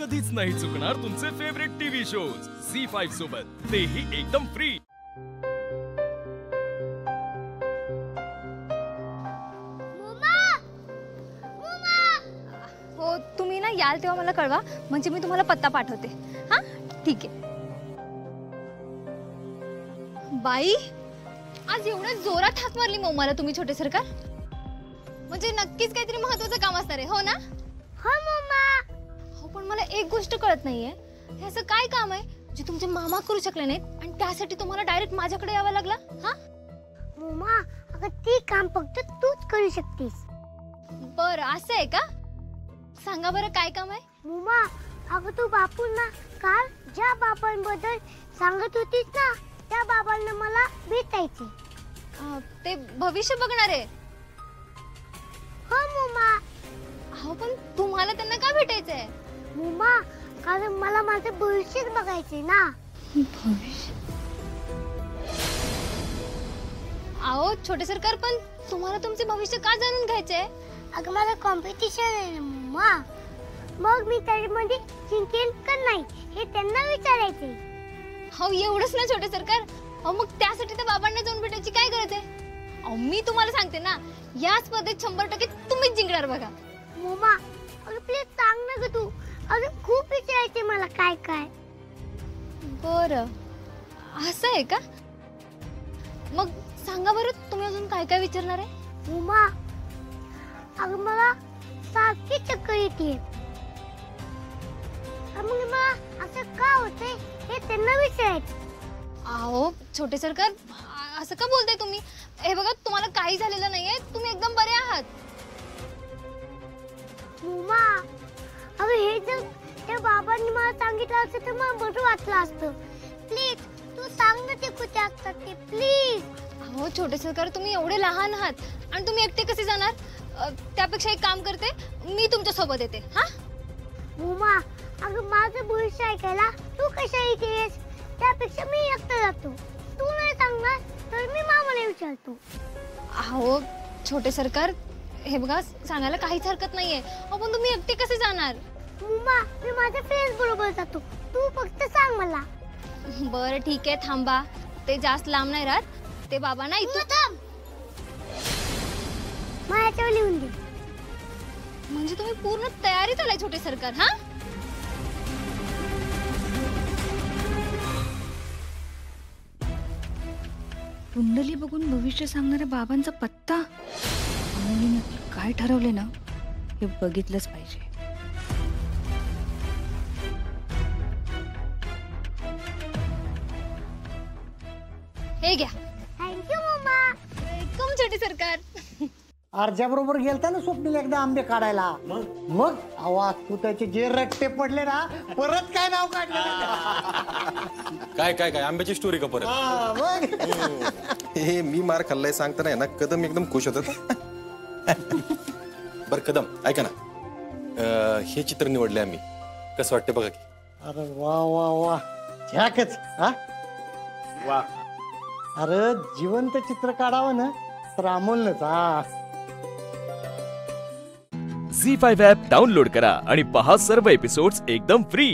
कधीच नाही चुकणार तुमचे फेवरेट टीव्ही शोज झी5 सोबत, तेही एकदम फ्री। हो, तुम्ही ना याल तेव्हा मला कळवा, म्हणजे मी तुम्हाला पत्ता पाठवते। हाँ ठीक आहे। बाई, आज एवढ्या जोरात हाक मारली मग मला तुम्ही छोटे सरकार, म्हणजे नक्कीच काहीतरी महत्त्वाचं काम असणार आहे, हो ना? हो मम्मा। हो, पण मला एक गोष्ट कळत नाहीये, हे असं काय काम आहे जे तुमचे मामा करू शकले नाहीत आणि त्यासाठी तुम्हाला डायरेक्ट माझ्याकडे यावं लागलं? हाँ मम्मा, अगं ती काम फक्त तूच करू शकतेस। बरं, असं आहे का? सांगा बरं काय काम आहे? मम्मा, अगं तू बापूंना काल ज्या बाबांबद्दल सांगत होतीस ना, त्या बाबांना मला भेटायचे। ते भविष्य बघणार आहे? हो मम्मा। हो, पण तुम्हाला त्यांना का भेटायचंय? मम्मा, कारण मला माझं भविष्य बघायचंय ना। भविष्य? आओ छोटे सरकार, पण तुम्हाला तुमचे भविष्य का जाणून घ्यायचंय? अगं मला कॉम्पिटिशन आहे ना मम्मा, मग मी त्यामध्ये जिंकेन का नाही हे त्यांना विचारायचे। हो, एवढंच ना छोटे सरकार? हो, मग त्यासाठी त्या बाबांना जाऊन भेटायची काय गरज आहे? अहो, मी तुम्हाला सांगते ना, या स्पर्धेत 100% तुम्हीच जिंकणार बघा। मम्मा, अगं प्लीज सांग ना ग तू, अजून खूप विचारायचे मला काय काय। बरं, असं आहे का? मग सांगा बरं, तुम्ही अजून काय काय विचारणार आहे? मम्मा, अगं मला सारखी चक्कर येते, मग मला असं का होतंय हे त्यांना विचारायचं। अहो छोटे सरकार, असं का बोलताय तुम्ही? हे बघा, तुम्हाला काही झालेलं नाहीये, तुम्ही एकदम बरे आहात। मम्मा, अगं हे जर त्या बाबांनी मला सांगितलं असतं तर मला बरं वाटलं असतं। प्लीज तू सांग ना ते कुठे असतात ते, प्लीज। अहो छोटे सरकार, तुम्ही एवढे लहान आहात आणि तुम्ही एकटे कसे जाणार? त्यापेक्षा एक काम करते, मी तुमच्या सोबत येते। हाँ मम्मा, अगं माझं भविष्य ऐकायला तू कशा येतेस? त्यापेक्षा मी एकटा जातो। तू नाही सांगणार तर मी मामाला विचारतो। अहो छोटे सरकार, हे बघा, सांगायला काहीच हरकत नाहीये, पण तुम्ही एकटे कसे जाणार? मम्मा, मी माझ्या फ्रेंड्स बरोबर जातो, तू फक्त सांग मला। बरं ठीक आहे, थांबा, ते जास्त लांब नाही राहत, ते बाबा ना इथून। थांब, माझ्यावर लिहून दे। म्हणजे तुम्ही पूर्ण तयारीत आलाय छोटे सरकार? हाँ कुंडली बघून भविष्य सांगणाऱ्या बाबांचा पत्ता, अमोलीने काय ठरवले ना हे बघितलंच पाहिजे। हे घ्या। Thank you mamma. वेलकम छोटे सरकार। अर्जा बरोबर गेलता ना स्वप्नील एकदा आंबे काढायला, मग आवाज तू त्याचे जे रट्टे पडले ना, परत काय नाव काढलं? काय काय काय आंब्याची स्टोरी का परत? हे मी मार खाल्लाय सांगता नाही ना, कदम एकदम खुश होतात। बर कदम, ऐका ना, हे चित्र निवडले आम्ही, कसं वाटतं बघा की? अरे वा वा वा, झ्याकच। हा वा, अरे जिवंत चित्र काढावं ना तर अमोलनच। हा, झी5 ॲप डाउनलोड करा आणि पहा सर्व एपिसोड्स एकदम फ्री।